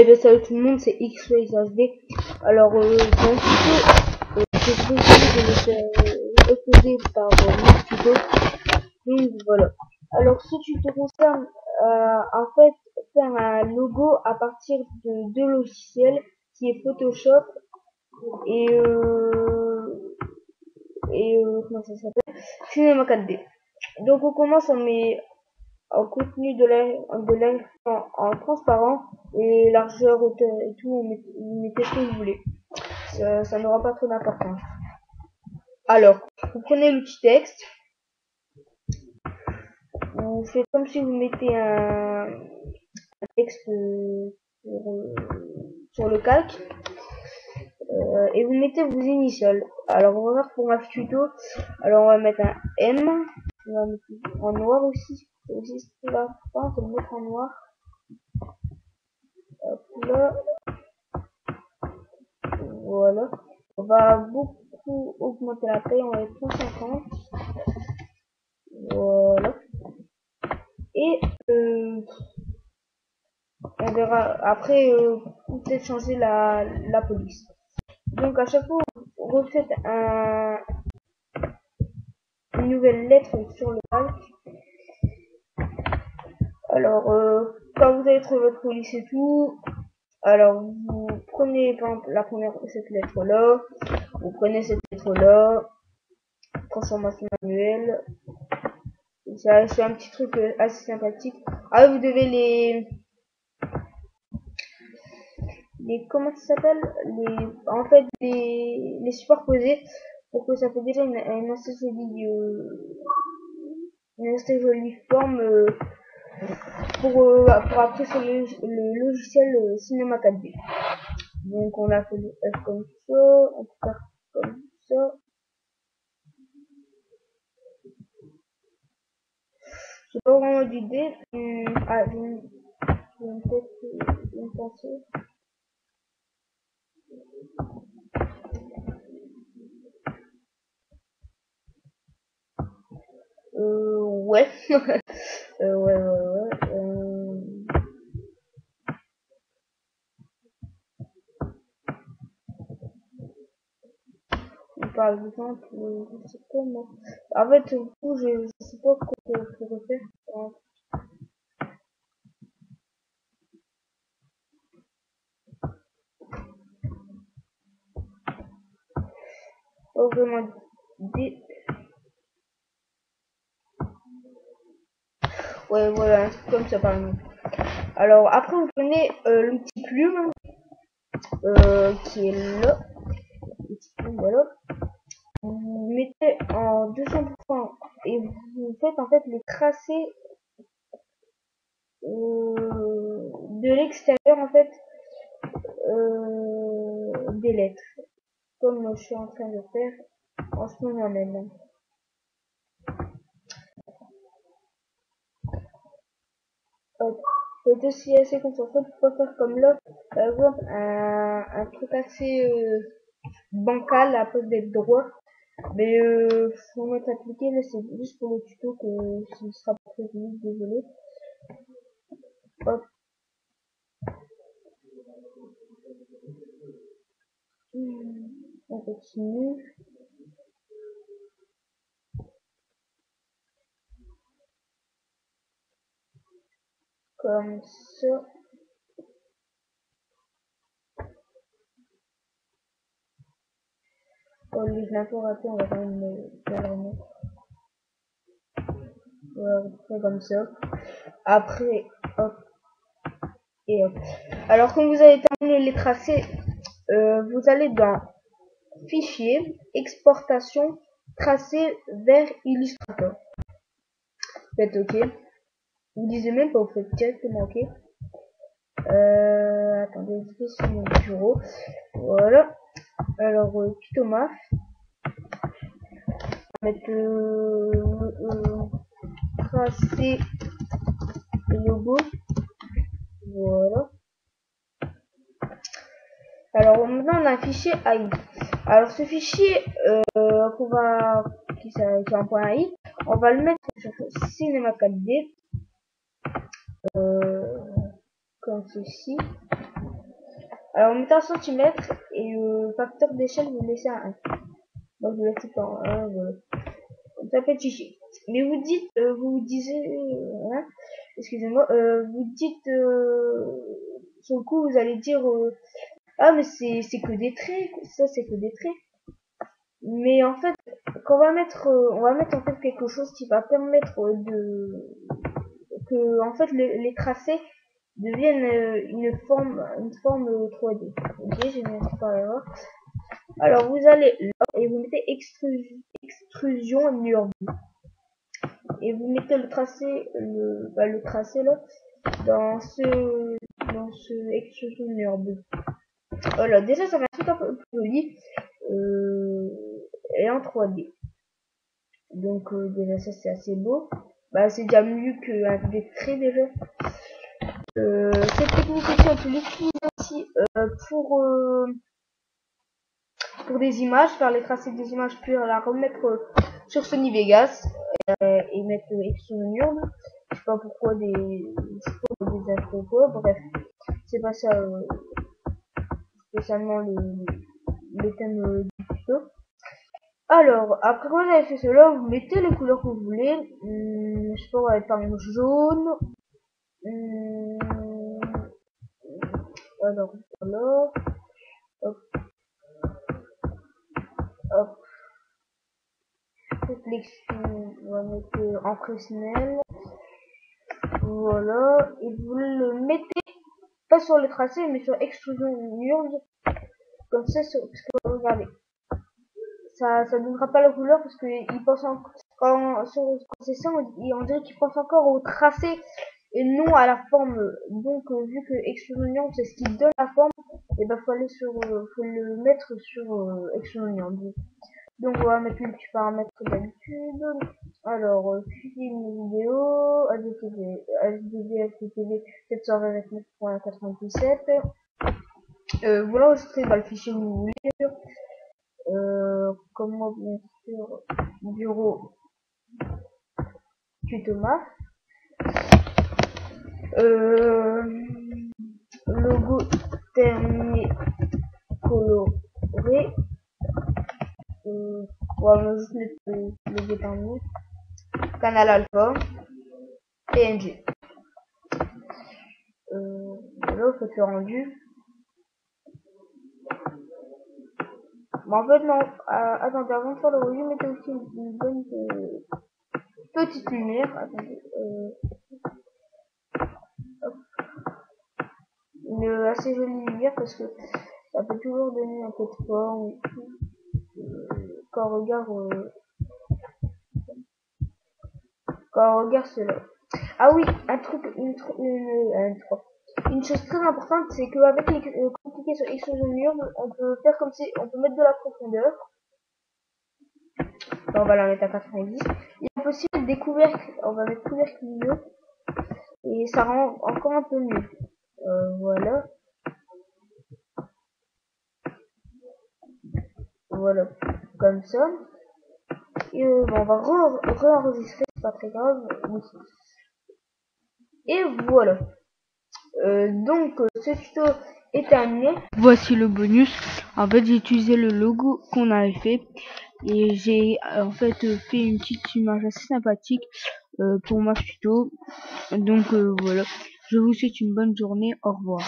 Eh bien salut tout le monde, c'est X-Ray HD. Alors dans le tuto que je vais essayer de le faire uploader par mon tuto. Donc voilà. Alors ce tuto concerne en fait faire un logo à partir de deux logiciels qui est Photoshop et comment ça s'appelle, Cinema 4D. Donc on commence, on met en contenu de l'air en transparent et largeur, hauteur et tout, vous mettez ce que vous voulez. Ça n'aura pas trop d'importance. Alors, vous prenez l'outil texte, vous faites comme si vous mettez un texte sur le calque et vous mettez vos initiales. Alors on va voir pour ma tuto. Alors on va mettre un M, on va mettre en noir aussi. C'est là, on va le mettre en noir. Hop là. Voilà. On va beaucoup augmenter la taille, on va être 150. Voilà. Et on verra après peut-être changer la police. Donc à chaque fois vous refaites une nouvelle lettre sur le calque. Alors quand vous avez trouvé votre police et tout, alors vous prenez par exemple la première, cette lettre là, vous prenez cette lettre là, transformation manuelle. C'est un petit truc assez sympathique. Ah, vous devez comment ça s'appelle, en fait les superposer pour que ça fait déjà une assez jolie forme pour après sur le logiciel Cinema 4D. Donc on a fait le F comme ça, on peut faire comme ça. J'ai pas vraiment d'idée. Ah, j'ai peut-être une pensée. Ouais. Ouais. Par exemple, je sais pas moi. En fait, du coup, je sais pas quoi je pourrais faire. Pas vraiment d'idée. Ouais, voilà, un truc comme ça par exemple. Alors après, vous prenez le petit plume qui est là. Le petit plume, voilà. Vous mettez en 200% et vous faites en fait le tracé de l'extérieur en fait des lettres, comme je suis en train de faire en ce moment même. Hop. Faites aussi assez concentré pour pas faire comme là, par exemple un truc assez bancal à cause d'être droit. Mais faut mettre appliqué, là c'est juste pour le tuto que ce sera pas très vite, désolé. Hop. On continue. Comme ça. Oh, lui, je l'ai un peu raté, on va quand même le remettre. Voilà, comme ça. Après, hop. Et hop. Alors, quand vous avez terminé les tracés, vous allez dans Fichier, Exportation, Tracé vers Illustrator. Faites OK. Vous lisez même pas, vous faites directement OK. Attendez, je vais sur mon bureau. Voilà. Alors, Pitomaf. On va mettre tracé logo. Voilà. Alors maintenant on a un fichier AI. Alors ce fichier qui est en point AI, on va le mettre sur Cinema 4D comme ceci. Alors, mettez un centimètre et facteur d'échelle, vous laissez à 1. Donc, je laisse en 1, voilà. Ça fait chichi. Mais vous dites, vous disiez, hein, excusez-moi, vous dites, sur le coup, vous allez dire, ah, mais c'est que des traits, ça c'est que des traits. Mais en fait, quand on va mettre en fait quelque chose qui va permettre que, en fait, les tracés deviennent une forme 3D. Ok, j'ai mis un par là. Alors, vous allez là et vous mettez extrusion NURB. Et vous mettez le tracé là dans ce extrusion NURB. Voilà, déjà ça va être un peu plus joli et en 3D. Donc déjà ça c'est assez beau. Bah c'est déjà mieux qu'avec des traits déjà. Cette technique aussi on peut l'utiliser aussi pour des images, faire les tracés des images puis la remettre sur Sony Vegas et mettre Extrusion NURB. Je sais pas pourquoi des infos quoi, bref, c'est pas ça spécialement le thème du tuto. Alors, après que vous avez fait cela, vous mettez les couleurs que vous voulez. Je sais pas, on va par exemple jaune. Alors, voilà. Hop, hop. Réflexion, on va mettre en Fresnel. Voilà. Et vous le mettez, pas sur le tracé, mais sur extrusion NURB. Comme ça, parce que regardez. Ça donnera pas la couleur parce que il pense quand c'est ça, on dirait qu'il pense encore au tracé et non à la forme. Donc vu que Extrusion NURB c'est ce qui donne la forme, et ben faut le mettre sur Extrusion NURB. Donc on va mettre les petits paramètres d'habitude. Alors fichier une vidéo, HDV 729.97. Vous l'enregistrez dans le fichier que vous voulez. Comme moi bien sûr, bureau tutomat, logo terminé coloré, on va juste mettre le logo terminé, canal alpha, PNG. Là vous faites le rendu. Mais en fait non, attendez, avant de faire le rendu, mettez aussi une bonne petite lumière. Attendez, une assez jolie lumière parce que ça peut toujours donner un peu de forme et tout. Quand on regarde cela. Ah oui, une chose très importante, c'est qu'avec les quand on clique sur Extrusion NURB, on peut faire comme si on peut mettre de la profondeur. On va la mettre à 90. Il est possible des couvercles, on va mettre couvercle milieu et ça rend encore un peu mieux. Voilà. Voilà, comme ça. Et bon, on va re-enregistrer, c'est pas très grave. Oui. Et voilà. Donc ce tuto est terminé. Voici le bonus. En fait j'ai utilisé le logo qu'on avait fait et j'ai en fait fait une petite image assez sympathique pour ma tuto. Donc voilà. Je vous souhaite une bonne journée. Au revoir.